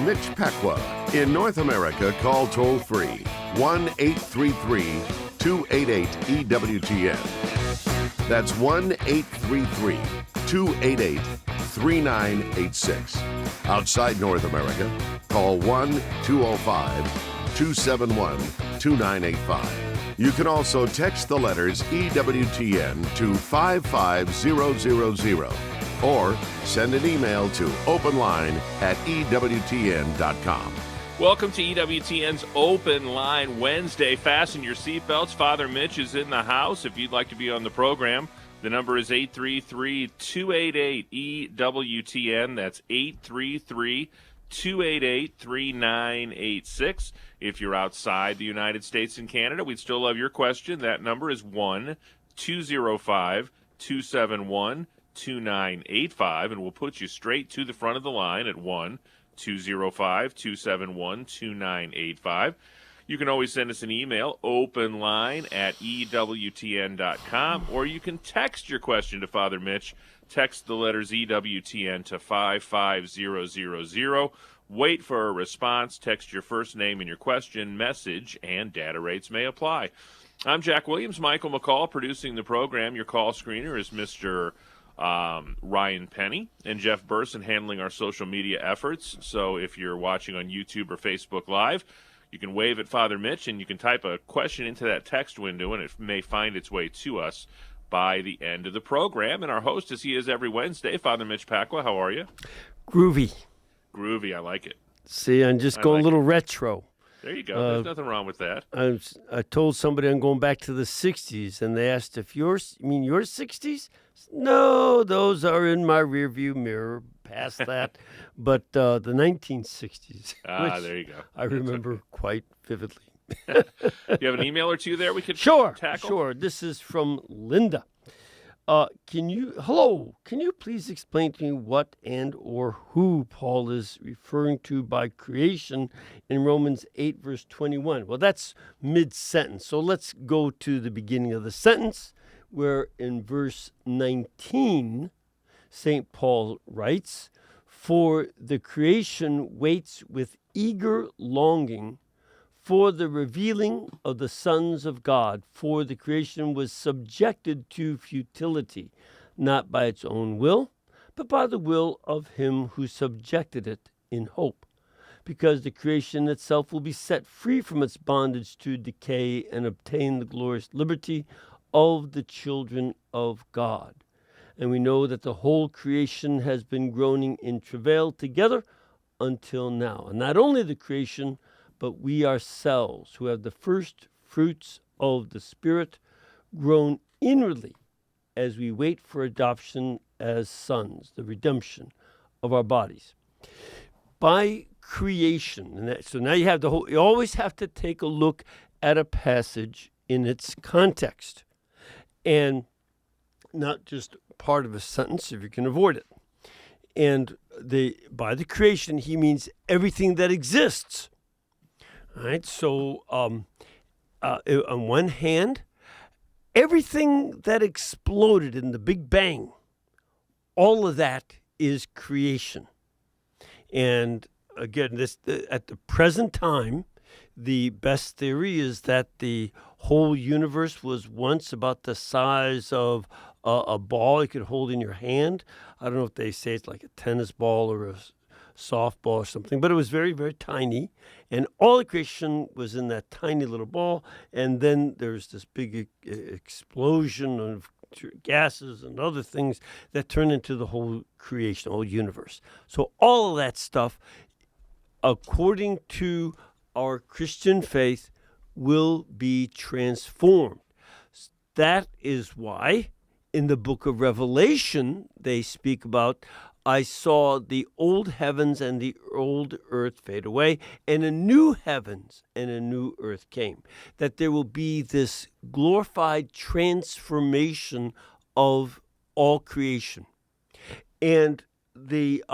Mitch Pacwa. In North America, call toll-free 1-833-288-EWTN. That's 1-833-288-3986. Outside North America, call 1-205-271-2985. You can also text the letters EWTN to 55000 or send an email to openline@EWTN.com. Welcome to EWTN's Open Line Wednesday. Fasten your seatbelts. Father Mitch is in the house. If you'd like to be on the program, the number is 833-288-EWTN. That's 833-288-3986. If you're outside the United States and Canada, we'd still love your question. That number is 1-205-271-2985, and we'll put you straight to the front of the line at 1-205-271-2985. You can always send us an email, openline@EWTN.com, or you can text your question to Father Mitch. Text the letters EWTN to 55000. Wait for a response. Text your first name and your question, message, and data rates may apply. I'm Jack Williams. Michael McCall producing the program. Your call screener is Mr. Ryan Penny, and Jeff Burson handling our social media efforts. So if you're watching on YouTube or Facebook Live, you can wave at Father Mitch, and you can type a question into that text window, and it may find its way to us by the end of the program. And our host, as he is every Wednesday, Father Mitch Pacwa. How are you? Groovy. Groovy, I like it. See, I'm just going a little retro. There you go. There's nothing wrong with that. I told somebody I'm going back to the 60s, and they asked if your 60s? No, those are in my rearview mirror, past that. But the 1960s. There you go. I remember quite vividly. You have an email or two there we could tackle? Sure. This is from Linda. Can you please explain to me what and or who Paul is referring to by creation in Romans 8, verse 21? Well, that's mid-sentence. So let's go to the beginning of the sentence, where in verse 19, St. Paul writes, "For the creation waits with eager longing for the revealing of the sons of God, for the creation was subjected to futility, not by its own will, but by the will of him who subjected it in hope, because the creation itself will be set free from its bondage to decay and obtain the glorious liberty of the children of God. And we know that the whole creation has been groaning in travail together until now." And not only the creation, but we ourselves, who have the first fruits of the Spirit, groan inwardly as we wait for adoption as sons, the redemption of our bodies. By creation, so now you always have to take a look at a passage in its context, and not just part of a sentence if you can avoid it. And by the creation, he means everything that exists. All right, so on one hand, everything that exploded in the Big Bang, all of that is creation. And again, at the present time, the best theory is that the whole universe was once about the size of a ball you could hold in your hand. I don't know if they say it's like a tennis ball or a softball or something, but it was very, very tiny, and all the creation was in that tiny little ball, and then there's this big explosion of gases and other things that turn into the whole creation, whole universe. So all of that stuff, according to our Christian faith, will be transformed. That is why in the book of Revelation they speak about, "I saw the old heavens and the old earth fade away, and a new heavens and a new earth came." That there will be this glorified transformation of all creation. And the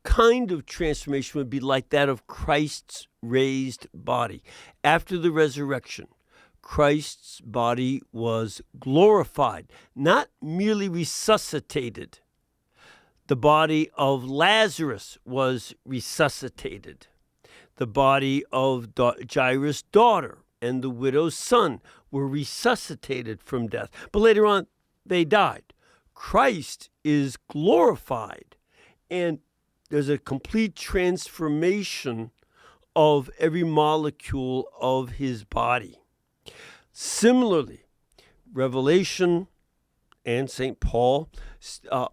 kind of transformation would be like that of Christ's raised body. After the resurrection, Christ's body was glorified, not merely resuscitated. The body of Lazarus was resuscitated. The body of Jairus' daughter and the widow's son were resuscitated from death. But later on, they died. Christ is glorified, and there's a complete transformation of every molecule of his body. Similarly, Revelation and St. Paul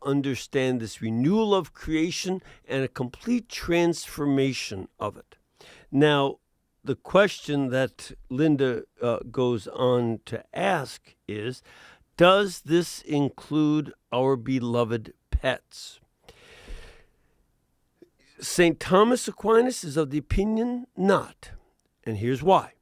understand this renewal of creation and a complete transformation of it. Now, the question that Linda goes on to ask is, does this include our beloved pets? St. Thomas Aquinas is of the opinion not, and here's why.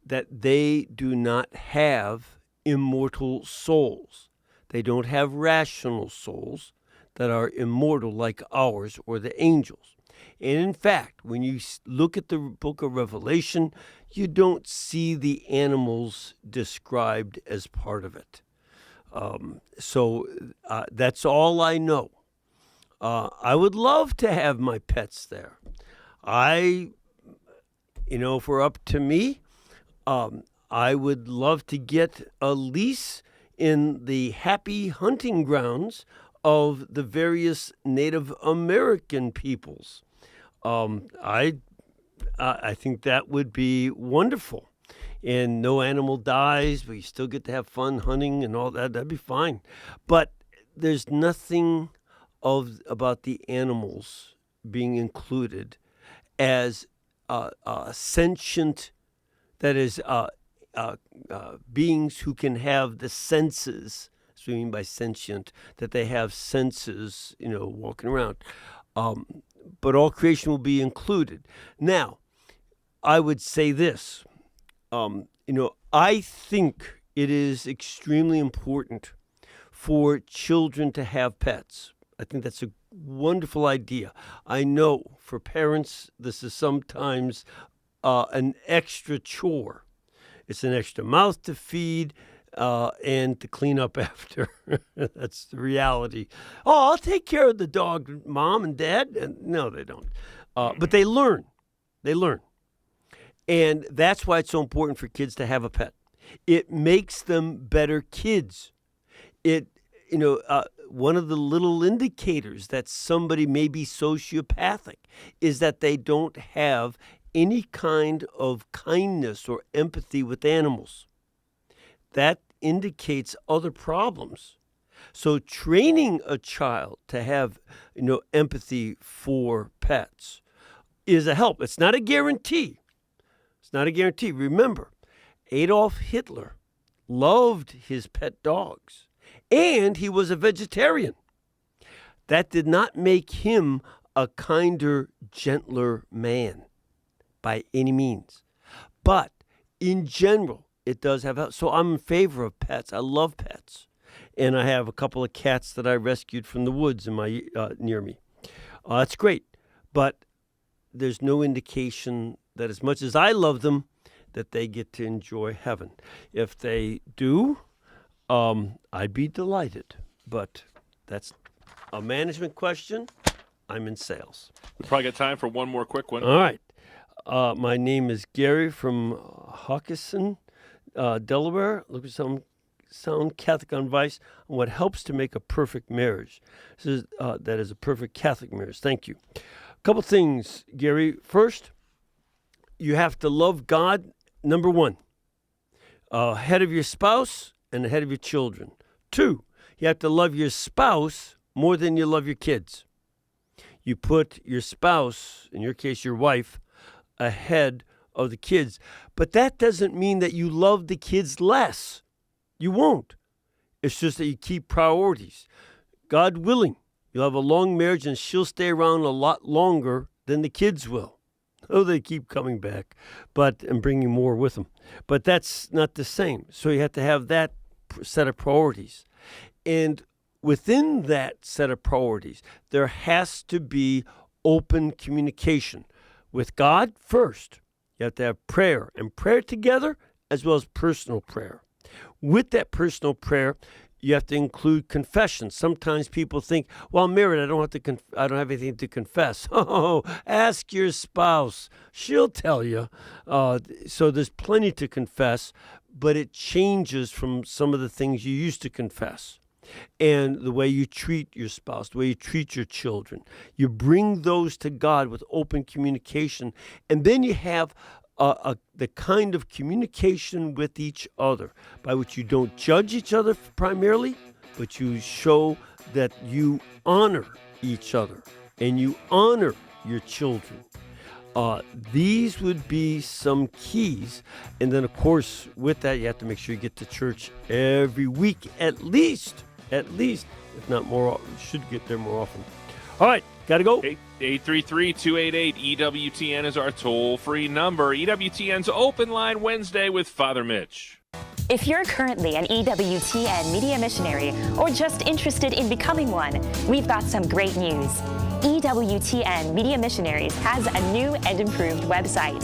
That they do not have immortal souls. They don't have rational souls that are immortal like ours or the angels. And in fact, when you look at the book of Revelation, you don't see the animals described as part of it. So that's all I know. I would love to have my pets there. If we're up to me, I would love to get a lease in the happy hunting grounds of the various Native American peoples. I think that would be wonderful. And no animal dies, but you still get to have fun hunting and all that. That'd be fine. But there's nothing about the animals being included as sentient, that is, beings who can have the senses. That's what I mean by sentient, that they have senses, walking around. But all creation will be included. Now, I would say this. I think it is extremely important for children to have pets. I think that's a wonderful idea. I know for parents, this is sometimes an extra chore. It's an extra mouth to feed and to clean up after. That's the reality. Oh, I'll take care of the dog, Mom and Dad. And no, they don't. But they learn. And that's why it's so important for kids to have a pet. It makes them better kids. One of the little indicators that somebody may be sociopathic is that they don't have any kind of kindness or empathy with animals. That indicates other problems. So training a child to have, empathy for pets is a help. It's not a guarantee. Remember, Adolf Hitler loved his pet dogs, and he was a vegetarian. That did not make him a kinder, gentler man by any means. But in general, it does have help. So I'm in favor of pets. I love pets. And I have a couple of cats that I rescued from the woods near me. That's great. But there's no indication that as much as I love them, that they get to enjoy heaven. If they do, I'd be delighted. But that's a management question. I'm in sales. We probably got time for one more quick one. All right. My name is Gary from Hawkinson, Delaware. Look for some sound Catholic advice on what helps to make a perfect marriage. That is a perfect Catholic marriage. Thank you. A couple things, Gary. First, you have to love God, number one, ahead of your spouse and ahead of your children. Two, you have to love your spouse more than you love your kids. You put your spouse, in your case your wife, ahead of the kids. But that doesn't mean that you love the kids less. You won't. It's just that you keep priorities. God willing, you'll have a long marriage and she'll stay around a lot longer than the kids will. Oh, they keep coming back, and bringing more with them. But that's not the same. So you have to have that set of priorities. And within that set of priorities, there has to be open communication with God first. You have to have prayer, and prayer together as well as personal prayer. With that personal prayer, You have to include confession. Sometimes people think, well, I'm married, I don't have anything to confess. Oh, ask your spouse. She'll tell you. So there's plenty to confess, but it changes from some of the things you used to confess. And the way you treat your spouse, the way you treat your children. You bring those to God with open communication. And then you have the kind of communication with each other by which you don't judge each other primarily, but you show that you honor each other and you honor your children. These would be some keys. And then, of course, with that, you have to make sure you get to church every week, at least, if not more, should get there more often. All right, got to go. 833-288-EWTN is our toll-free number. EWTN's Open Line Wednesday with Father Mitch. If you're currently an EWTN media missionary or just interested in becoming one, we've got some great news. EWTN Media Missionaries has a new and improved website.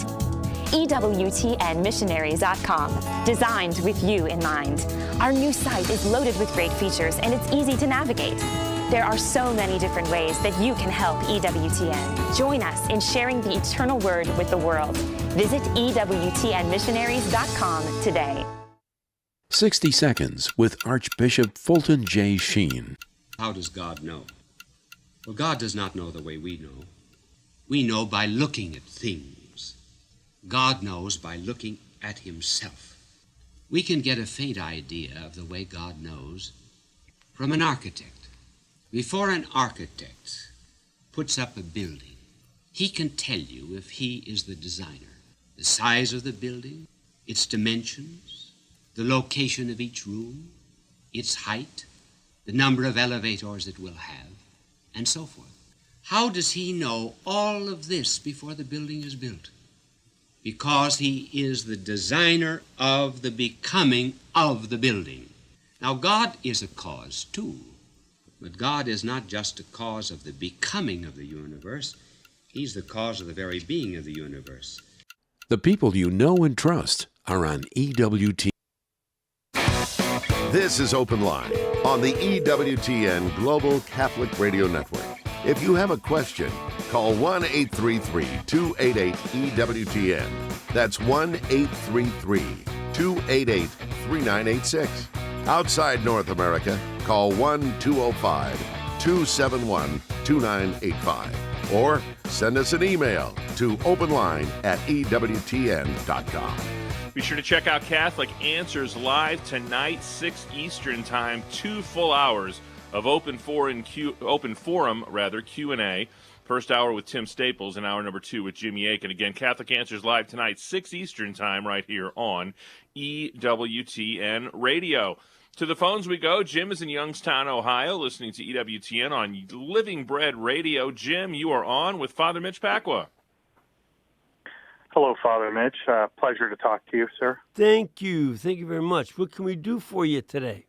EWTNmissionaries.com, designed with you in mind. Our new site is loaded with great features and it's easy to navigate. There are so many different ways that you can help EWTN. Join us in sharing the eternal word with the world. Visit EWTNmissionaries.com today. 60 Seconds with Archbishop Fulton J. Sheen. How does God know? Well, God does not know the way we know. We know by looking at things. God knows by looking at himself. We can get a faint idea of the way God knows from an architect. Before an architect puts up a building, he can tell you if he is the designer. The size of the building, its dimensions, the location of each room, its height, the number of elevators it will have, and so forth. How does he know all of this before the building is built? Because he is the designer of the becoming of the building. Now, God is a cause, too. But God is not just a cause of the becoming of the universe. He's the cause of the very being of the universe. The people you know and trust are on EWTN. This is Open Line on the EWTN Global Catholic Radio Network. If you have a question, call 1-833-288-EWTN. That's 1-833-288-3986. Outside North America, call 1-205-271-2985. Or send us an email to openline@EWTN.com. Be sure to check out Catholic Answers live tonight, 6 Eastern Time, 2 full hours of open forum Q&A. First hour with Tim Staples and hour number 2 with Jimmy Aiken. Again, Catholic Answers live tonight, 6 Eastern Time, right here on EWTN Radio. To the phones we go. Jim is in Youngstown, Ohio, listening to EWTN on Living Bread Radio. Jim, you are on with Father Mitch Pacwa. Hello, Father Mitch. Pleasure to talk to you, sir. Thank you. Thank you very much. What can we do for you today?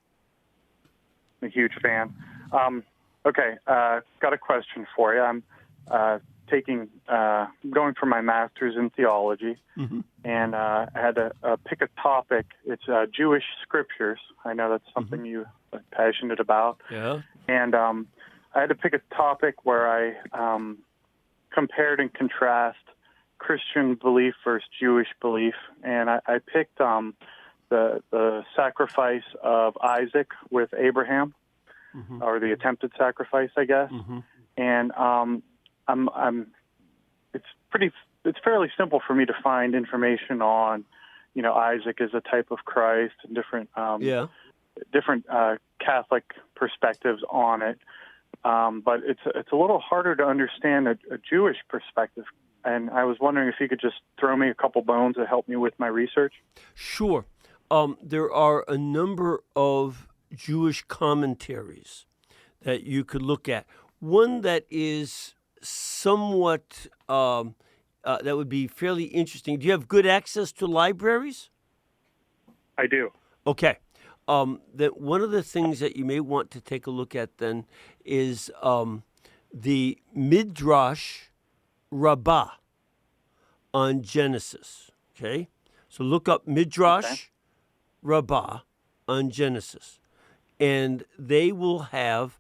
I'm a huge fan. Got a question for you. I'm going for my master's in theology, and I had to pick a topic. It's Jewish scriptures. I know that's something you are passionate about. Yeah. And I had to pick a topic where I compared and contrast Christian belief versus Jewish belief, and I picked the sacrifice of Isaac with Abraham, or the attempted sacrifice, I guess. And it's fairly simple for me to find information on, Isaac as a type of Christ and different Catholic perspectives on it. But it's a little harder to understand a Jewish perspective. And I was wondering if you could just throw me a couple bones to help me with my research. Sure. There are a number of Jewish commentaries that you could look at. One that is somewhat, that would be fairly interesting. Do you have good access to libraries? I do. Okay. That one of the things that you may want to take a look at then is the Midrash Rabbah on Genesis. Okay? So look up Midrash Rabbah on Genesis. and they will have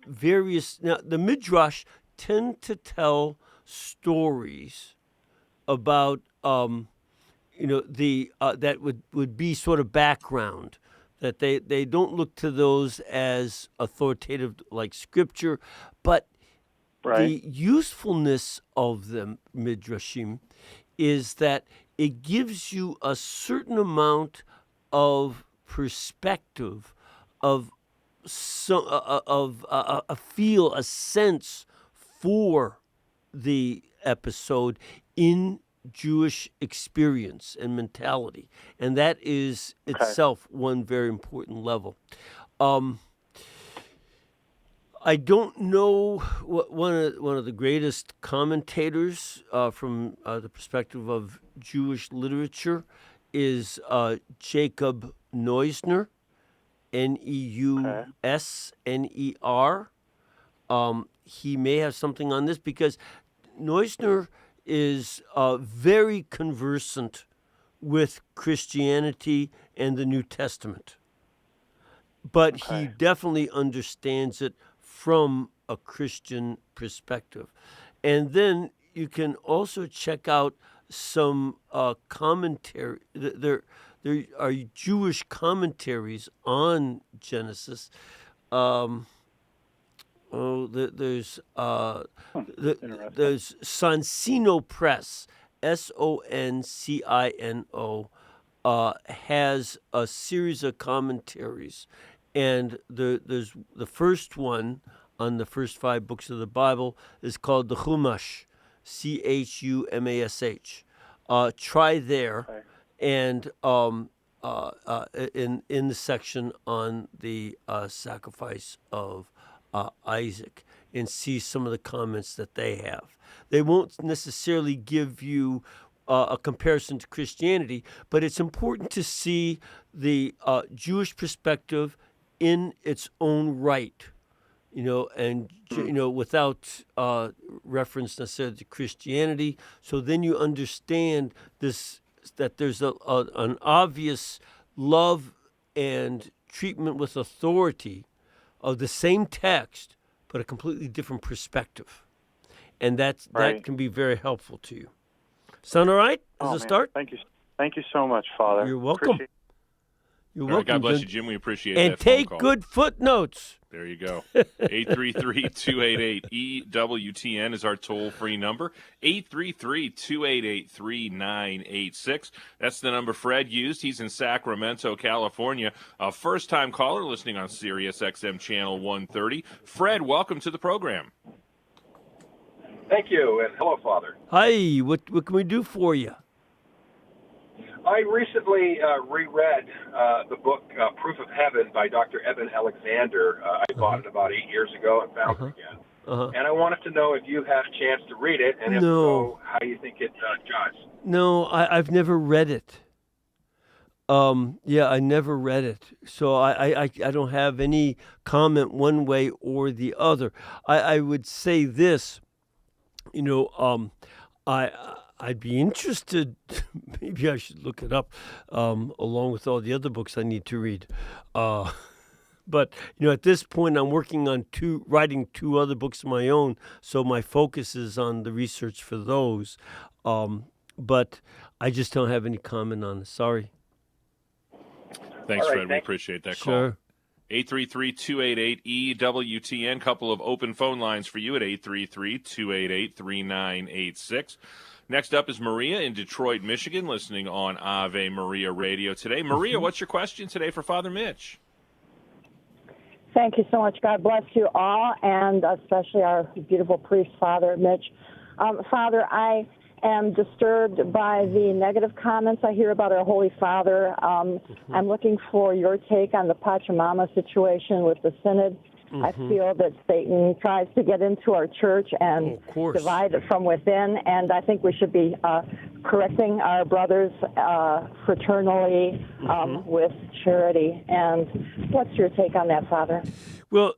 various. Now, the Midrash tend to tell stories about that would be sort of background, that they don't look to those as authoritative like scripture, but the usefulness of the Midrashim is that it gives you a certain amount of perspective, of a feel, a sense for the episode in Jewish experience and mentality, and that is itself one very important level. I don't know what one of the greatest commentators from the perspective of Jewish literature is Jacob Neusner, Neusner. He may have something on this because Neusner is very conversant with Christianity and the New Testament, but he definitely understands it from a Christian perspective. And then you can also check out some commentary. There are Jewish commentaries on Genesis. There's Soncino Press, Soncino, has a series of commentaries, and there's the first one on the first 5 books of the Bible is called the Chumash, Chumash. Try there, and in the section on the sacrifice of Isaac, and see some of the comments that they have. They won't necessarily give you a comparison to Christianity, but it's important to see the Jewish perspective in its own right, and without reference necessarily to Christianity. So then you understand this, that there's an obvious love and treatment with authority of the same text, but a completely different perspective, and that can be very helpful to you. Sound all right as a start? Thank you so much, Father. You're welcome. You're welcome. God bless you, Jim. We appreciate that. And take good footnotes. There you go. 833-288-EWTN is our toll-free number. 833-288-3986. That's the number Fred used. He's in Sacramento, California. A first-time caller listening on Sirius XM Channel 130. Fred, welcome to the program. Thank you, and hello, Father. Hi, what can we do for you? I recently reread the book Proof of Heaven by Dr. Eben Alexander. I bought it about 8 years ago and found it again. And I wanted to know if you had a chance to read it, and if so, how you think it jives. No, I've never read it. I never read it, so I don't have any comment one way or the other. I would say this, I'd be interested. Maybe I should look it up, along with all the other books I need to read. But at this point, I'm working on writing 2 other books of my own, so my focus is on the research for those. But I just don't have any comment on it. Sorry. Thanks, Fred. We appreciate that call. Sure. 833-288-EWTN. Couple of open phone lines for you at 833-288-3986. Next up is Maria in Detroit, Michigan, listening on Ave Maria Radio today. Maria, what's your question today for Father Mitch? Thank you so much. God bless you all, and especially our beautiful priest, Father Mitch. Father, I am disturbed by the negative comments I hear about our Holy Father. I'm looking for your take on the Pachamama situation with the Synod. I feel that Satan tries to get into our church and divide it from within, and I think we should be correcting our brothers fraternally with charity. And what's your take on that, Father? Well,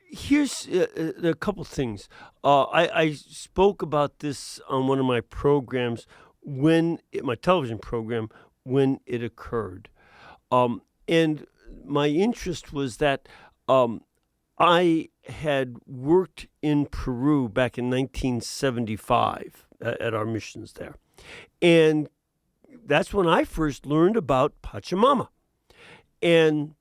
here's a couple things. I spoke about this on one of my programs, my television program, when it occurred. And my interest was that I had worked in Peru back in 1975 at our missions there. And that's when I first learned about Pachamama. And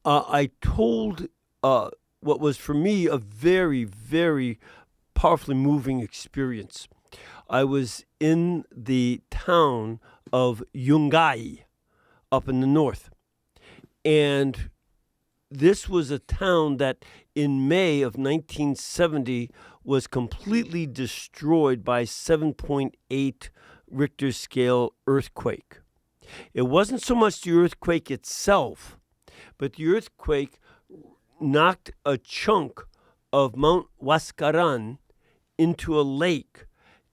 I told what was for me a very, very powerfully moving experience. I was in the town of Yungay up in the north. And this was a town that in May of 1970 was completely destroyed by 7.8 Richter scale earthquake. It wasn't so much the earthquake itself, but the earthquake knocked a chunk of Mount Huascaran into a lake,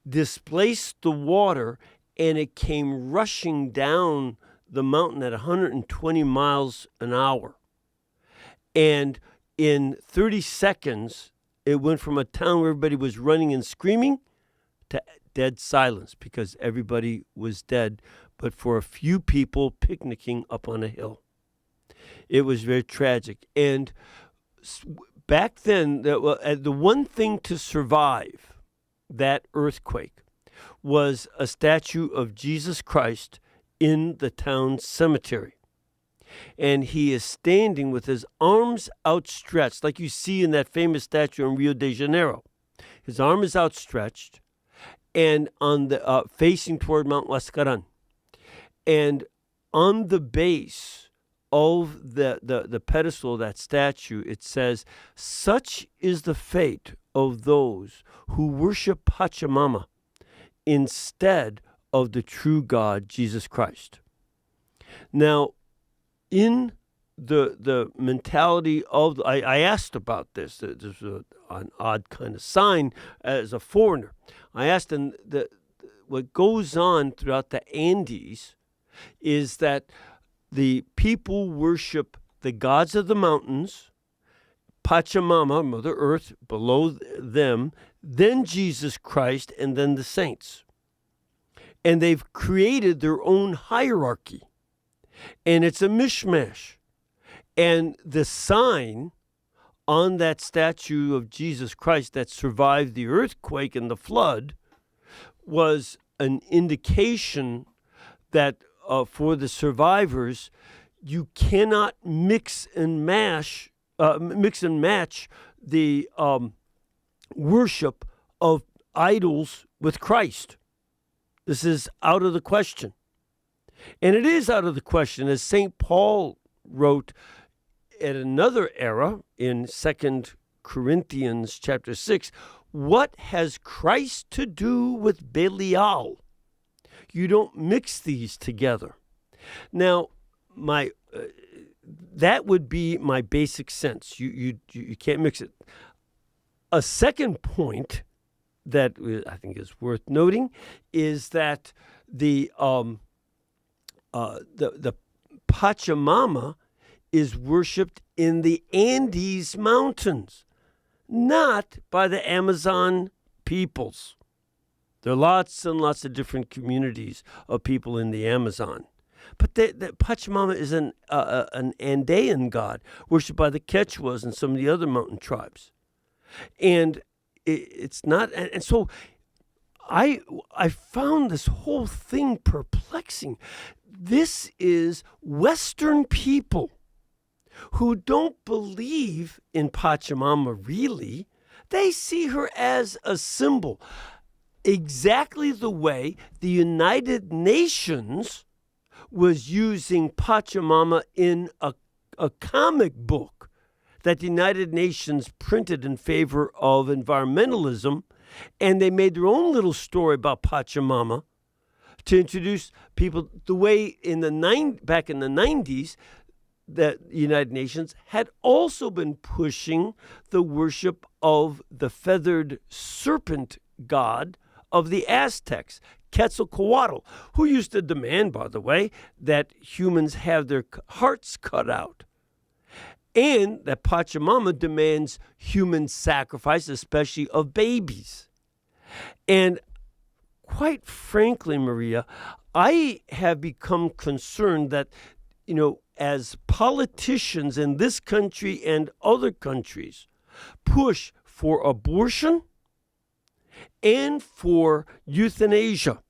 displaced the water, and it came rushing down the mountain at 120 miles an hour. And in 30 seconds, it went from a town where everybody was running and screaming to dead silence because everybody was dead, but for a few people picnicking up on a hill. It was very tragic. And back then, the one thing to survive that earthquake was a statue of Jesus Christ in the town cemetery. And he is standing with his arms outstretched, like you see in that famous statue in Rio de Janeiro. His arm is outstretched and on the facing toward Mount Huascaran. And on the base of the pedestal of that statue, it says, "Such is the fate of those who worship Pachamama instead of the true God, Jesus Christ." Now, in the mentality of, I asked about this. There's an odd kind of sign as a foreigner. I asked him what goes on throughout the Andes is that the people worship the gods of the mountains, Pachamama, Mother Earth, below them, then Jesus Christ, and then the saints. And they've created their own hierarchy. And it's a mishmash. And the sign on that statue of Jesus Christ that survived the earthquake and the flood was an indication that for the survivors, you cannot mix and match the worship of idols with Christ. This is out of the question. And it is out of the question, as St. Paul wrote at another era in 2 Corinthians chapter 6, "What has Christ to do with Belial?" You don't mix these together. Now, that would be my basic sense. You can't mix it. A second point that I think is worth noting is that the Pachamama is worshipped in the Andes Mountains, not by the Amazon peoples. There are lots and lots of different communities of people in the Amazon. But the Pachamama is an Andean god worshipped by the Quechuas and some of the other mountain tribes. And it's not, and so I found this whole thing perplexing. This is Western people who don't believe in Pachamama really. They see her as a symbol, exactly the way the United Nations was using Pachamama in a comic book that the United Nations printed in favor of environmentalism, and they made their own little story about Pachamama to introduce people the way back in the 90s that the United Nations had also been pushing the worship of the feathered serpent god of the Aztecs, Quetzalcoatl, who used to demand, by the way, that humans have their hearts cut out. And that Pachamama demands human sacrifice, especially of babies. And quite frankly, Maria, I have become concerned that, as politicians in this country and other countries push for abortion and for euthanasia,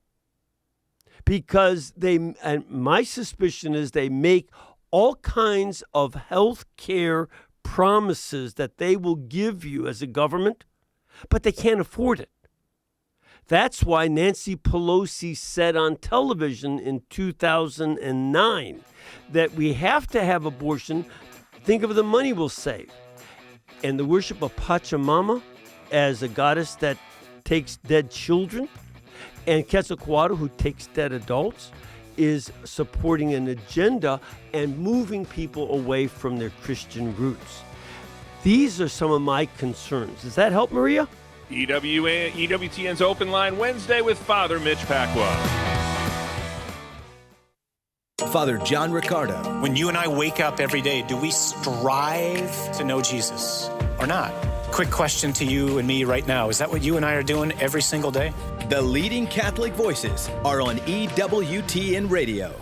because and my suspicion is they make all kinds of health care promises that they will give you as a government, but they can't afford it. That's why Nancy Pelosi said on television in 2009 that we have to have abortion. Think of the money we'll save. And the worship of Pachamama as a goddess that takes dead children, and Quetzalcoatl, who takes dead adults, is supporting an agenda and moving people away from their Christian roots. These are some of my concerns. Does that help, Maria? EWTN's Open Line Wednesday with Father Mitch Pacwa. Father John Riccardo. When you and I wake up every day, do we strive to know Jesus or not? Quick question to you and me right now. Is that what you and I are doing every single day? The leading Catholic voices are on EWTN Radio.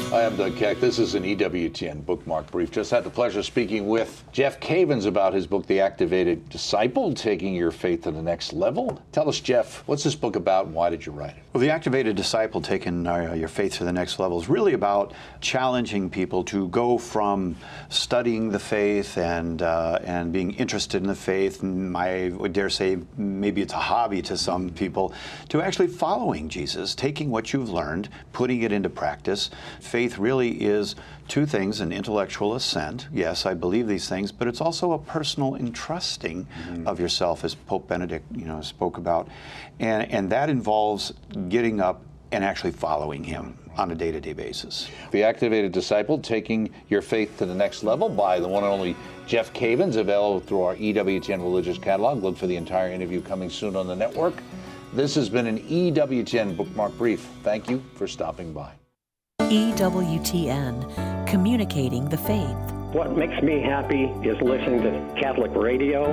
Hi, I'm Doug Keck. This is an EWTN bookmark brief. Just had the pleasure of speaking with Jeff Cavins about his book, The Activated Disciple, Taking Your Faith to the Next Level. Tell us, Jeff, what's this book about and why did you write it? Well, The Activated Disciple, Taking Your Faith to the Next Level, is really about challenging people to go from studying the faith and being interested in the faith, and I would dare say maybe it's a hobby to some people, to actually following Jesus, taking what you've learned, putting it into practice. Faith really is two things: an intellectual assent. Yes, I believe these things, but it's also a personal entrusting of yourself, as Pope Benedict, spoke about, and that involves getting up and actually following him on a day-to-day basis. The Activated Disciple, Taking Your Faith to the Next Level, by the one and only Jeff Cavins, available through our EWTN Religious Catalog. Look for the entire interview coming soon on the network. This has been an EWTN Bookmark Brief. Thank you for stopping by. EWTN, communicating the faith. What makes me happy is listening to Catholic radio.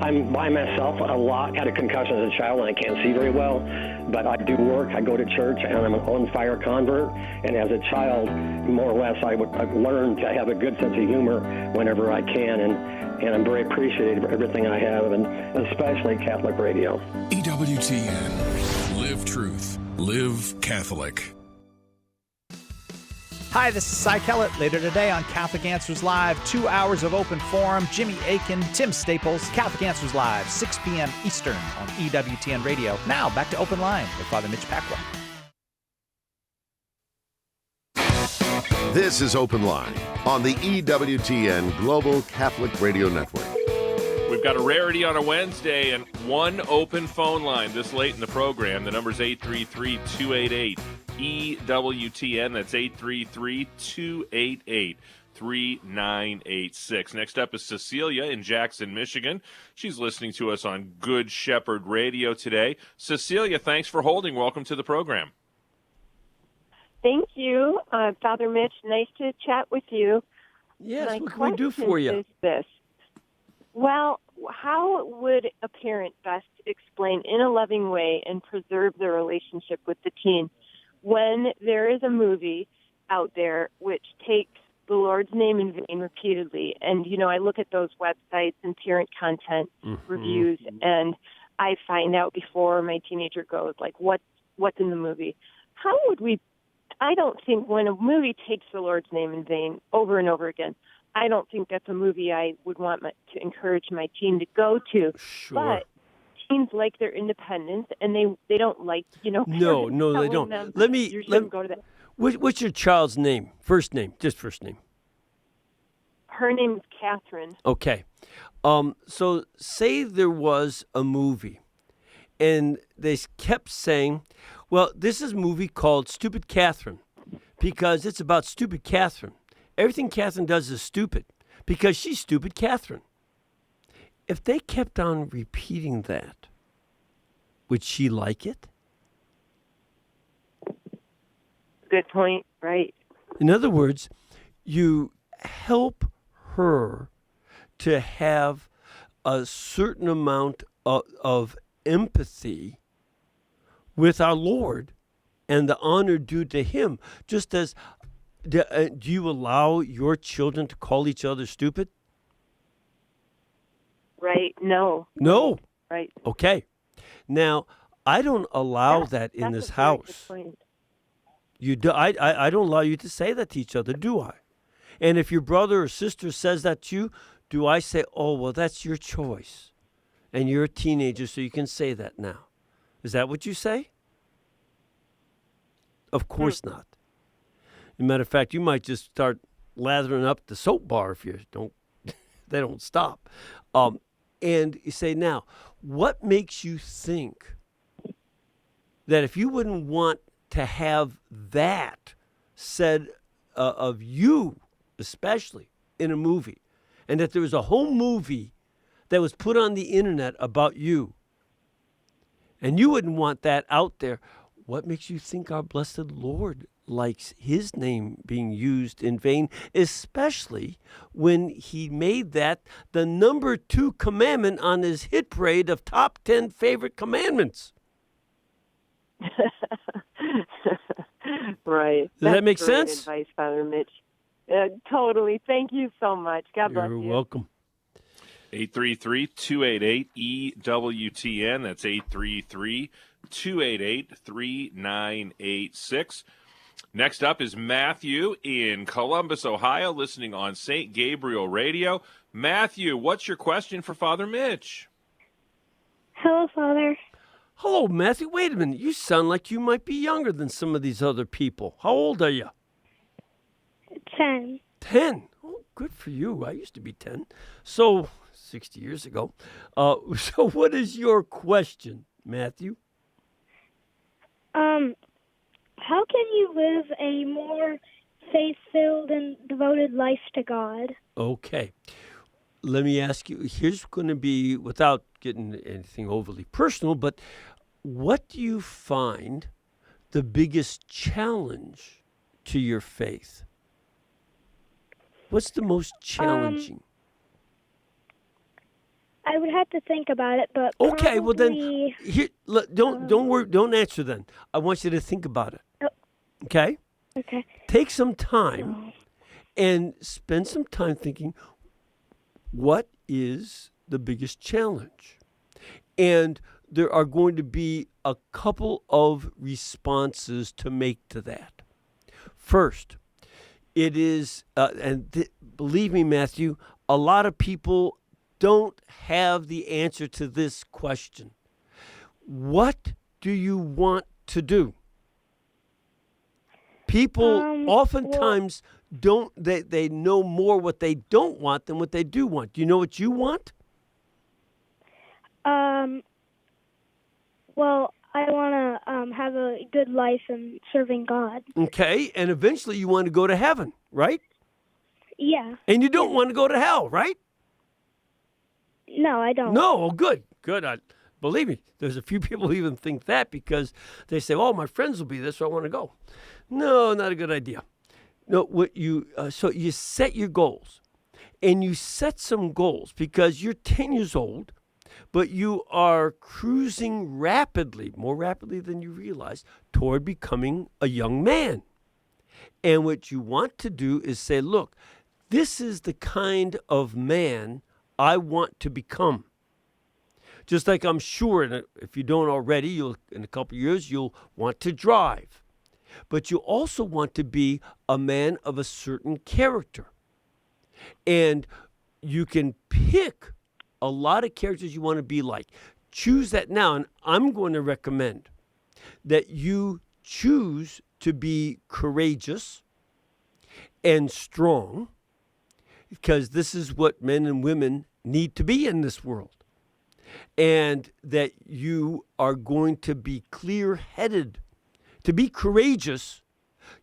I'm by myself a lot. Had a concussion as a child and I can't see very well, but I do work. I go to church and I'm an on-fire convert. And as a child, more or less, I've learned to have a good sense of humor whenever I can, and I'm very appreciative of everything I have, and especially Catholic radio. EWTN. Live truth. Live Catholic. Hi, this is Cy Kellett. Later today on Catholic Answers Live, 2 hours of open forum. Jimmy Akin, Tim Staples, Catholic Answers Live, 6 p.m. Eastern on EWTN Radio. Now, back to Open Line with Father Mitch Pacwa. This is Open Line on the EWTN Global Catholic Radio Network. We've got a rarity on a Wednesday and one open phone line this late in the program. The number's 833-288-EWTN. That's 833-288-3986. Next up is Cecilia in Jackson, Michigan. She's listening to us on Good Shepherd Radio today. Cecilia, thanks for holding. Welcome to the program. Thank you, Father Mitch. Nice to chat with you. Yes, My what can we do for you? Is this. Well, how would a parent best explain in a loving way and preserve the relationship with the teen when there is a movie out there which takes the Lord's name in vain repeatedly? And, I look at those websites and parent content reviews, and I find out before my teenager goes, like, what's in the movie? How would we, I don't think when a movie takes the Lord's name in vain over and over again, I don't think that's a movie I would want to encourage my teen to go to. Sure. But teens like their independence, and they don't like, No, they don't. Go to that. What's your child's name? First name, just first name. Her name is Catherine. Okay. So say there was a movie, and they kept saying, well, this is a movie called Stupid Catherine because it's about stupid Catherine. Everything Catherine does is stupid because she's stupid Catherine. If they kept on repeating that, would she like it? Good point, right. In other words, you help her to have a certain amount of empathy with our Lord and the honor due to him, just as do you allow your children to call each other stupid? Right? No. No. Right. Okay. Now, I don't allow that in this house. You do. I don't allow you to say that to each other, do I? And if your brother or sister says that to you, do I say, oh, well, that's your choice, and you're a teenager, so you can say that now? Is that what you say? Of course not. As a matter of fact, you might just start lathering up the soap bar if you don't. They don't stop. And you say, now, what makes you think that if you wouldn't want to have that said of you, especially in a movie, and that there was a whole movie that was put on the internet about you, and you wouldn't want that out there, what makes you think our blessed Lord likes his name being used in vain, especially when he made that the number 2 commandment on his hit parade of top 10 favorite commandments? Right. Does that make great sense? Advice, Father Mitch. Totally. Thank you so much. God bless you. You're welcome. 833-288-EWTN. That's 833-288-3986. Next up is Matthew in Columbus, Ohio, listening on St. Gabriel Radio. Matthew, what's your question for Father Mitch? Hello, Father. Hello, Matthew. Wait a minute. You sound like you might be younger than some of these other people. How old are you? 10. 10? Oh, good for you. I used to be 10. So, 60 years ago. So what is your question, Matthew? How can you live a more faith-filled and devoted life to God? Okay. Let me ask you, here's going to be, without getting anything overly personal, but what do you find the biggest challenge to your faith? What's the most challenging? I would have to think about it, but okay. Well, then probably, here, don't worry. Don't answer. Then I want you to think about it. Okay. Okay. Take some time and spend some time thinking, what is the biggest challenge? And there are going to be a couple of responses to make to that. First, it is, believe me, Matthew, a lot of people don't have the answer to this question. What do you want to do? People oftentimes don't, they know more what they don't want than what they do want. Do you know what you want? Well, I want to have a good life in serving God. Okay, and eventually you want to go to heaven, right? Yeah. And you don't want to go to hell, right? No, I don't. No, good. Believe me, there's a few people who even think that because they say, oh, my friends will be there, so I want to go. No, not a good idea. No, so you set your goals, and you set some goals because you're 10 years old, but you are cruising rapidly, more rapidly than you realize, toward becoming a young man. And what you want to do is say, look, this is the kind of man I want to become. Just like I'm sure, if you don't already, in a couple of years, you'll want to drive. But you also want to be a man of a certain character. And you can pick a lot of characters you want to be like. Choose that now. And I'm going to recommend that you choose to be courageous and strong, because this is what men and women need to be in this world. And that you are going to be clear-headed. To be courageous,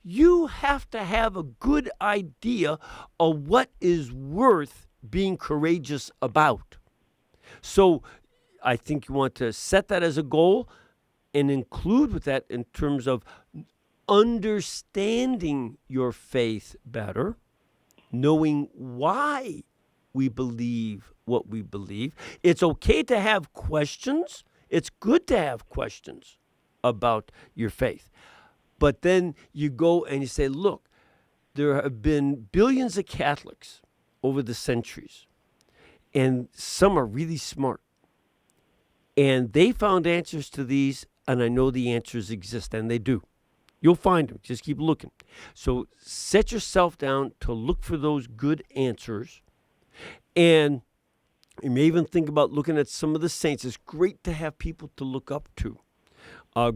you have to have a good idea of what is worth being courageous about. So I think you want to set that as a goal and include with that in terms of understanding your faith better, knowing why we believe what we believe. It's okay to have questions. It's good to have questions about your faith. But then you go and you say, look, there have been billions of Catholics over the centuries, and some are really smart. And they found answers to these, and I know the answers exist, and they do. You'll find them. Just keep looking. So set yourself down to look for those good answers. And you may even think about looking at some of the saints. It's great to have people to look up to.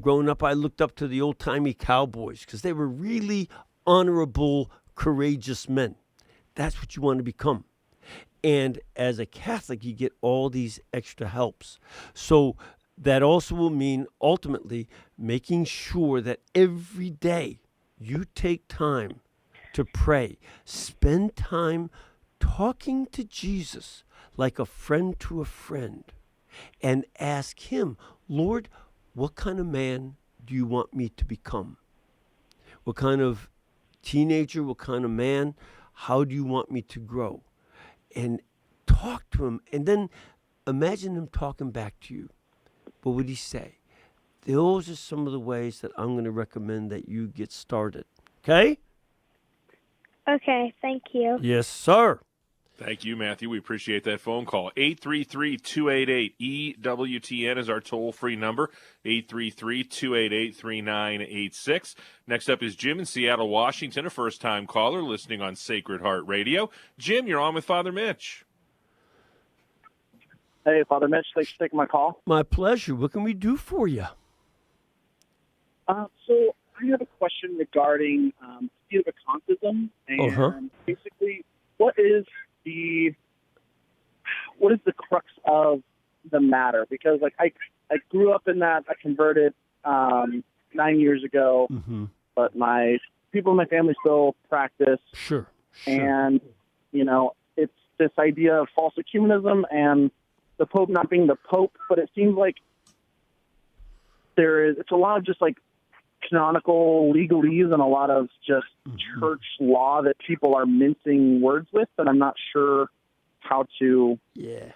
Growing up, I looked up to the old-timey cowboys because they were really honorable, courageous men. That's what you want to become. And as a Catholic, you get all these extra helps. So that also will mean ultimately making sure that every day you take time to pray. Spend time talking to Jesus like a friend to a friend and ask him, Lord, what kind of man do you want me to become? What kind of teenager, what kind of man? How do you want me to grow? And talk to him, and then imagine him talking back to you. What would he say? Those are some of the ways that I'm going to recommend that you get started. Okay? Okay, thank you. Yes, sir. Thank you, Matthew. We appreciate that phone call. 833-288-EWTN is our toll-free number, 833-288-3986. Next up is Jim in Seattle, Washington, a first-time caller listening on Sacred Heart Radio. Jim, you're on with Father Mitch. Hey, Father Mitch, thanks for taking my call. My pleasure. What can we do for you? So I have a question regarding sedevacantism, and basically, what is the crux of the matter? Because I grew up in that. I converted 9 years ago, but people in my family still practice. Sure. And it's this idea of false ecumenism and the Pope not being the Pope, but it seems like it's a lot of just like canonical legalese and a lot of just church law that people are mincing words with, and I'm not sure how to. Yeah.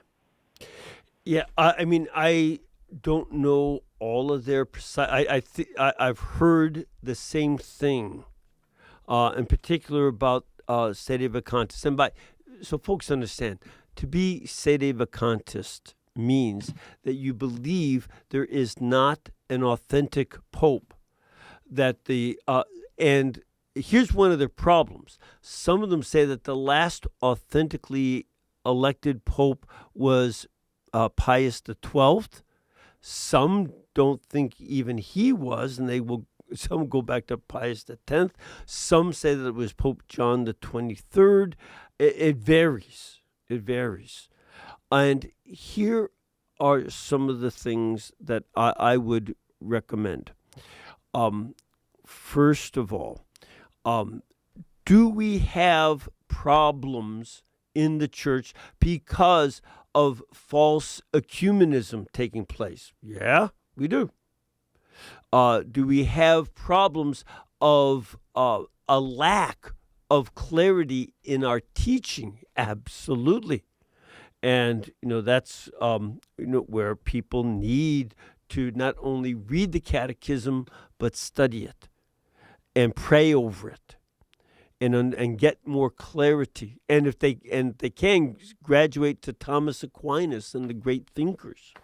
I mean, I don't know all of their precise. I've heard the same thing, in particular about sedevacantist. And so folks understand, to be sedevacantist means that you believe there is not an authentic Pope. And here's one of their problems. Some of them say that the last authentically elected Pope was Pius XII. Some don't think even he was, and some go back to Pius X. Some say that it was Pope John the 23rd. It varies. It varies. And here are some of the things that I would recommend. First of all, do we have problems in the church because of false ecumenism taking place? Yeah, we do. Do we have problems of a lack of clarity in our teaching? Absolutely. And, that's, where people need to not only read the catechism, but study it and pray over it and get more clarity. And if they can, graduate to Thomas Aquinas and the great thinkers.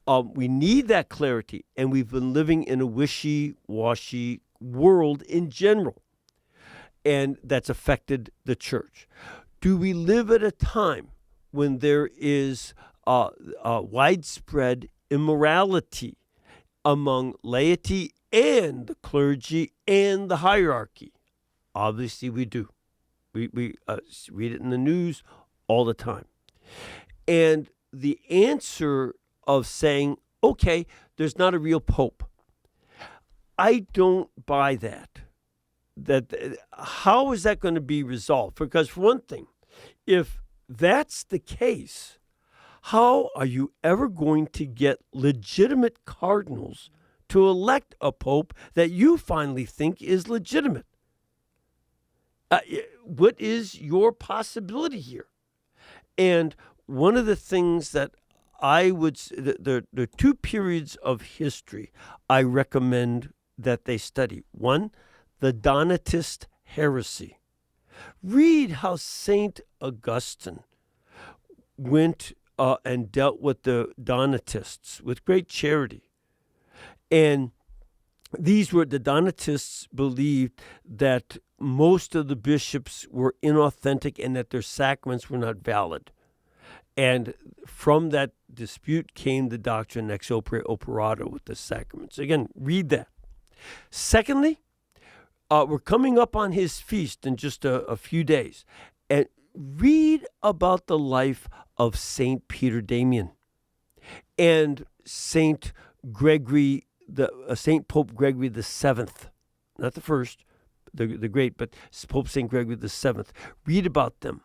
We need that clarity, and we've been living in a wishy-washy world in general, and that's affected the church. Do we live at a time when there is widespread immorality among laity and the clergy and the hierarchy? Obviously, we do. We read it in the news all the time. And the answer of saying, okay, there's not a real Pope, I don't buy that. How is that going to be resolved? Because for one thing, if that's the case, how are you ever going to get legitimate cardinals to elect a Pope that you finally think is legitimate? What is your possibility here? And one of the things that there are two periods of history I recommend that they study. One, the Donatist heresy. Read how St. Augustine went and dealt with the Donatists with great charity. And the Donatists believed that most of the bishops were inauthentic and that their sacraments were not valid. And from that dispute came the doctrine ex opere operato with the sacraments. Again, read that. Secondly, we're coming up on his feast in just a few days. And read about the life of St. Peter Damian and St. Gregory, St. Pope Gregory the Seventh, not the first, the great, but Pope St. Gregory the Seventh. Read about them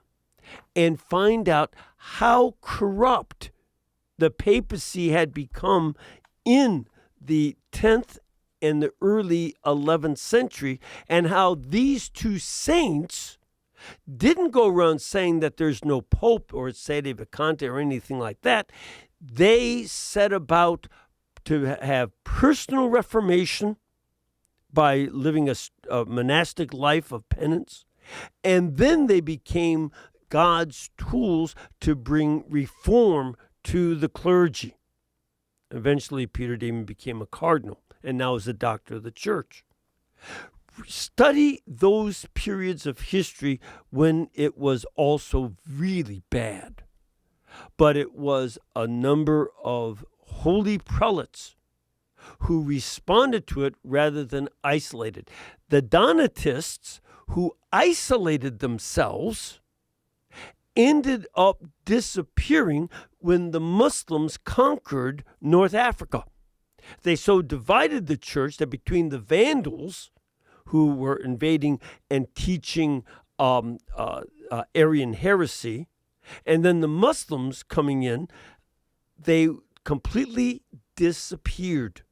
and find out how corrupt the papacy had become in the 10th and the early 11th century, and how these two saints didn't go around saying that there's no pope or sedevacantist or anything like that. They set about to have personal reformation by living a monastic life of penance, and then they became God's tools to bring reform to the clergy. Eventually, Peter Damian became a cardinal and now is a doctor of the church. Study those periods of history when it was also really bad. But it was a number of holy prelates who responded to it rather than isolated. The Donatists, who isolated themselves, ended up disappearing when the Muslims conquered North Africa. They so divided the church that between the Vandals, who were invading and teaching Arian heresy, and then the Muslims coming in, they completely disappeared.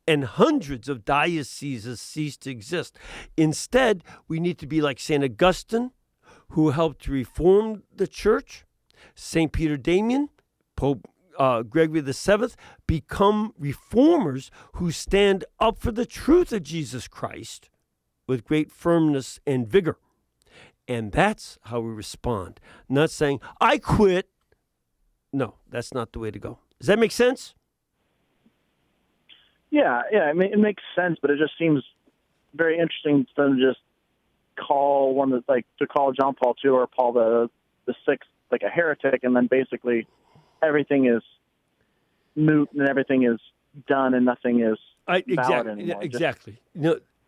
And hundreds of dioceses ceased to exist. Instead, we need to be like St. Augustine, who helped to reform the church, St. Peter Damian, Pope Gregory VII, become reformers who stand up for the truth of Jesus Christ with great firmness and vigor. And that's how we respond. Not saying, I quit. No, that's not the way to go. Does that make sense? Yeah. I mean, it makes sense, but it just seems very interesting for them to just call call John Paul II or Paul the Sixth like a heretic, and then basically everything is moot and everything is done and nothing is valid anymore. Exactly.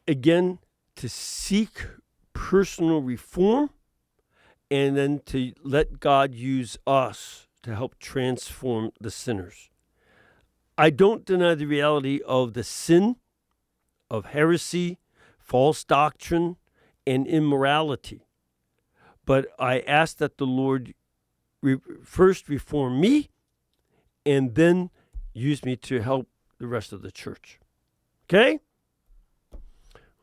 Again, to seek personal reform and then to let God use us to help transform the sinners. I don't deny the reality of the sin of heresy, false doctrine, and immorality. But I ask that the Lord first reform me and then use me to help the rest of the church. Okay?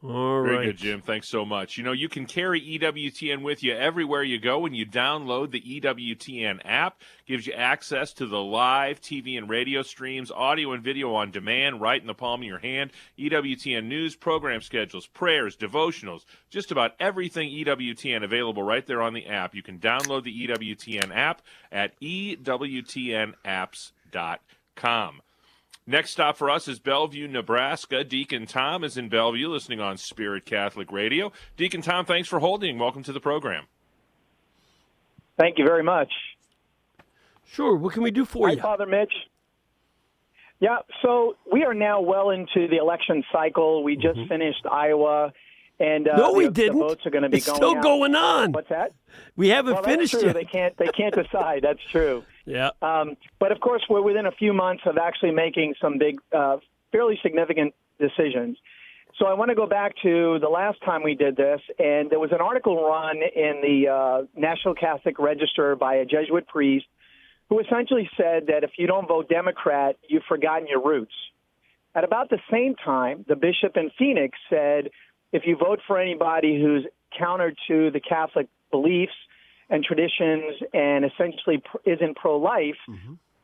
All right. Very good, Jim. Thanks so much. You can carry EWTN with you everywhere you go when you download the EWTN app. Gives you access to the live TV and radio streams, audio and video on demand, right in the palm of your hand. EWTN news, program schedules, prayers, devotionals, just about everything EWTN available right there on the app. You can download the EWTN app at EWTNapps.com. Next stop for us is Bellevue, Nebraska. Deacon Tom is in Bellevue, listening on Spirit Catholic Radio. Deacon Tom, thanks for holding. Welcome to the program. Thank you very much. Sure. What can we do for you? Hi, Father Mitch. Yeah, so we are now well into the election cycle. We just finished Iowa, and no, we didn't. The votes are going to be it's still going on. What's that? We haven't finished yet. They can't decide. That's true. Yeah. But of course, we're within a few months of actually making some big, fairly significant decisions. So I want to go back to the last time we did this, and there was an article run in the National Catholic Register by a Jesuit priest who essentially said that if you don't vote Democrat, you've forgotten your roots. At about the same time, the bishop in Phoenix said, if you vote for anybody who's counter to the Catholic beliefs and traditions and essentially isn't pro-life,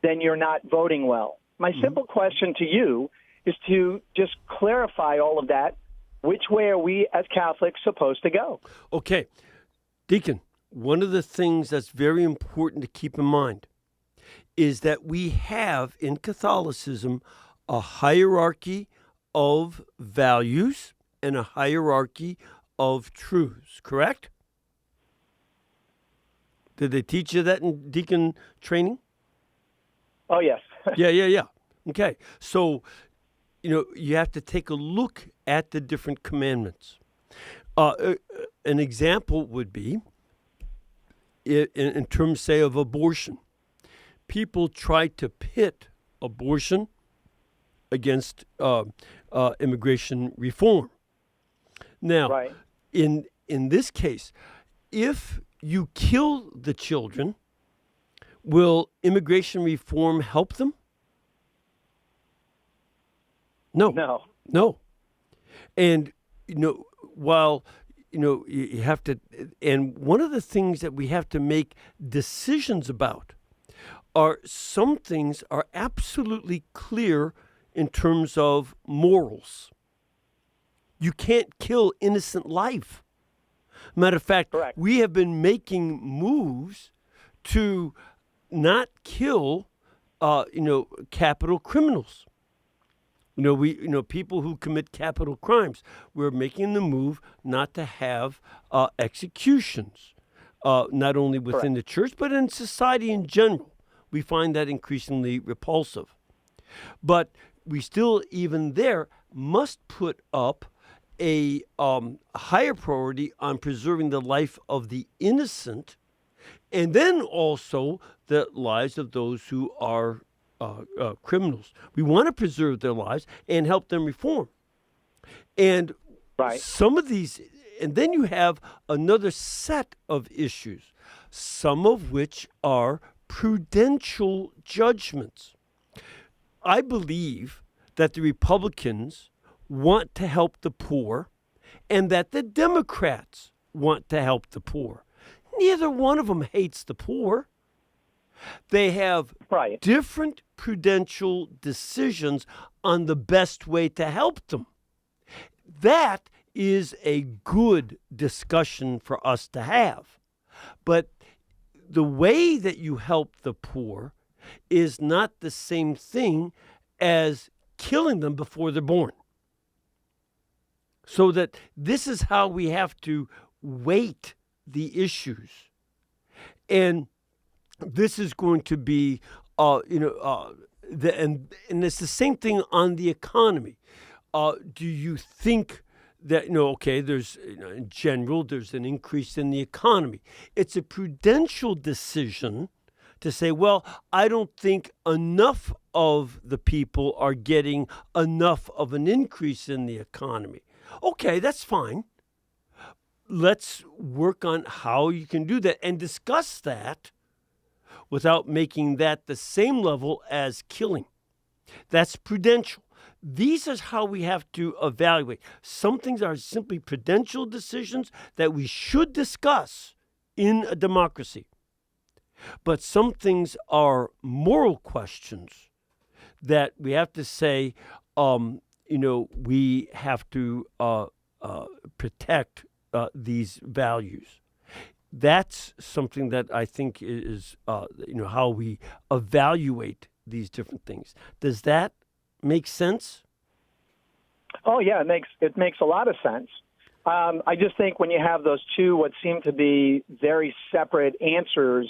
then you're not voting well. My simple question to you is to just clarify all of that which way are we as Catholics supposed to go? Okay. Deacon, one of the things that's very important to keep in mind is that we have in Catholicism a hierarchy of values and a hierarchy of truths, correct? Did they teach you that in deacon training? Oh, yes. Yeah. Okay. So, you have to take a look at the different commandments. An example would be, in terms, say, of abortion. People try to pit abortion against immigration reform. Now, in this case, if you kill the children, will immigration reform help them? No. And, while, you have to, and one of the things that we have to make decisions about are some things are absolutely clear in terms of morals. You can't kill innocent life. Matter of fact, we have been making moves to not kill, capital criminals. People who commit capital crimes. We're making the move not to have executions, not only within the church, but in society in general. We find that increasingly repulsive. But we still, even there, must put up a higher priority on preserving the life of the innocent, and then also the lives of those who are criminals. We want to preserve their lives and help them reform. And some of these, and then you have another set of issues, some of which are prudential judgments. I believe that the Republicans want to help the poor and that the Democrats want to help the poor. Neither one of them hates the poor. They have different prudential decisions on the best way to help them. That is a good discussion for us to have. But the way that you help the poor is not the same thing as killing them before they're born. So that this is how we have to weight the issues. And this is going to be, and it's the same thing on the economy. Do you think that, there's, in general, there's an increase in the economy. It's a prudential decision to say, well, I don't think enough of the people are getting enough of an increase in the economy. Okay, that's fine. Let's work on how you can do that and discuss that without making that the same level as killing. That's prudential. These are how we have to evaluate. Some things are simply prudential decisions that we should discuss in a democracy. But some things are moral questions that we have to say, we have to protect these values. That's something that I think is, how we evaluate these different things. Does that make sense? Oh, yeah, it makes a lot of sense. I just think when you have those two, what seem to be very separate answers,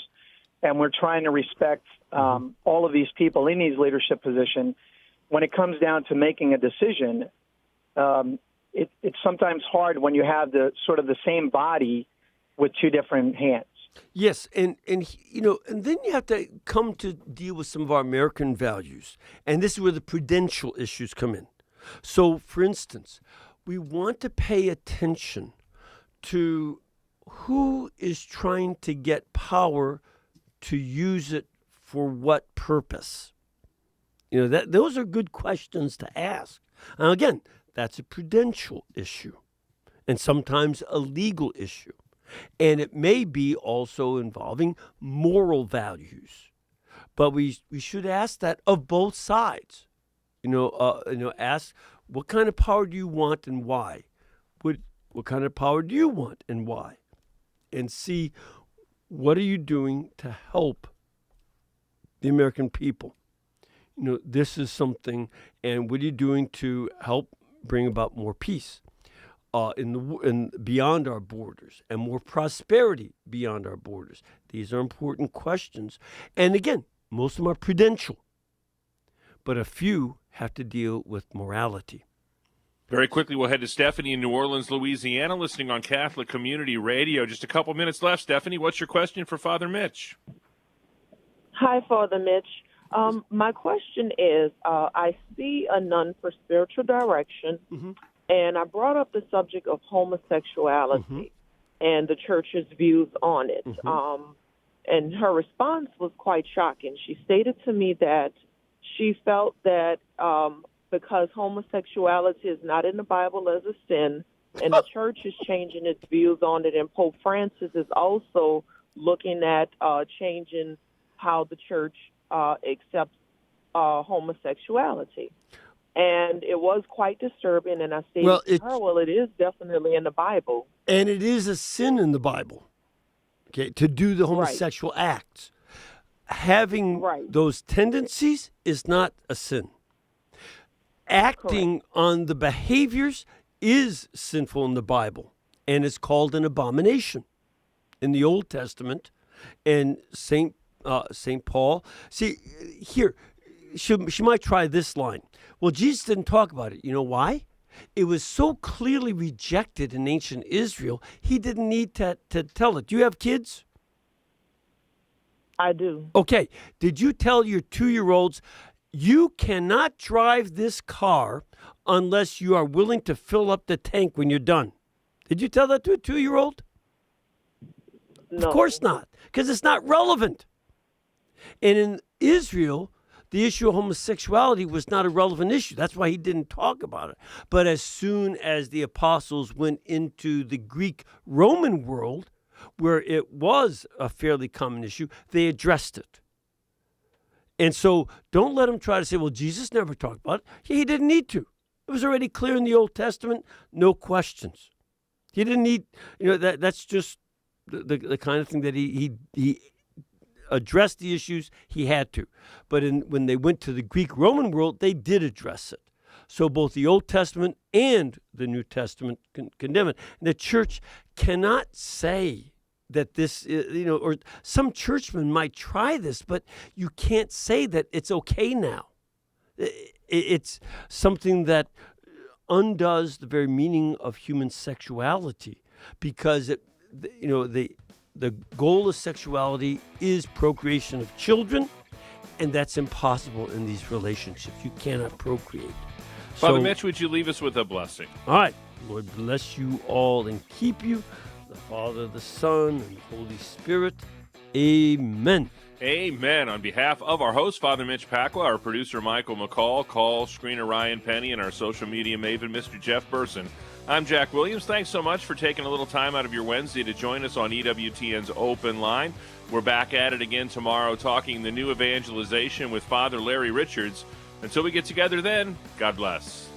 and we're trying to respect all of these people in these leadership positions, when it comes down to making a decision, it's sometimes hard when you have the same body with two different hands. Yes, and then you have to come to deal with some of our American values, and this is where the prudential issues come in. So, for instance, we want to pay attention to who is trying to get power to use it for what purpose. Those are good questions to ask. Now, again, that's a prudential issue and sometimes a legal issue. And it may be also involving moral values. But we should ask that of both sides. Ask what kind of power do you want and why? What kind of power do you want and why? And C, what are you doing to help the American people? This is something, and what are you doing to help bring about more peace in beyond our borders and more prosperity beyond our borders? These are important questions. And again, most of them are prudential, but a few have to deal with morality. Very quickly, we'll head to Stephanie in New Orleans, Louisiana, listening on Catholic Community Radio. Just a couple minutes left. Stephanie, what's your question for Father Mitch? Hi, Father Mitch. My question is, I see a nun for spiritual direction, and I brought up the subject of homosexuality and the church's views on it. And her response was quite shocking. She stated to me that she felt that because homosexuality is not in the Bible as a sin, and the church is changing its views on it, and Pope Francis is also looking at changing how the church accepts homosexuality. And it was quite disturbing, and I stated to her, well, it is definitely in the Bible. And it is a sin in the Bible, okay, to do the homosexual acts. Having those tendencies is not a sin. Acting on the behaviors is sinful in the Bible, and it's called an abomination in the Old Testament. And St. Paul, see, here, she might try this line. Well, Jesus didn't talk about it. You know why? It was so clearly rejected in ancient Israel, he didn't need to tell it. Do you have kids? I do. Okay. Did you tell your 2-year-olds, you cannot drive this car unless you are willing to fill up the tank when you're done? Did you tell that to a 2-year-old? No. Of course not, because it's not relevant. And in Israel, the issue of homosexuality was not a relevant issue. That's why he didn't talk about it. But as soon as the apostles went into the Greek-Roman world, where it was a fairly common issue, they addressed it. And so don't let them try to say, well, Jesus never talked about it. He didn't need to. It was already clear in the Old Testament, no questions. He didn't need, that's just the kind of thing that he addressed the issues he had to. But when they went to the Greek-Roman world, they did address it. So both the Old Testament and the New Testament condemn it. And the church cannot say that this, or some churchmen might try this, but you can't say that it's okay now. It's something that undoes the very meaning of human sexuality, because the goal of sexuality is procreation of children, and that's impossible in these relationships. You cannot procreate. Father Mitch, would you leave us with a blessing? All right. Lord bless you all and keep you, the Father, the Son, and the Holy Spirit. Amen. Amen. On behalf of our host, Father Mitch Pacwa, our producer, Michael McCall, call screener Ryan Penny, and our social media maven, Mr. Jeff Burson, I'm Jack Williams. Thanks so much for taking a little time out of your Wednesday to join us on EWTN's Open Line. We're back at it again tomorrow talking the new evangelization with Father Larry Richards. Until we get together then, God bless.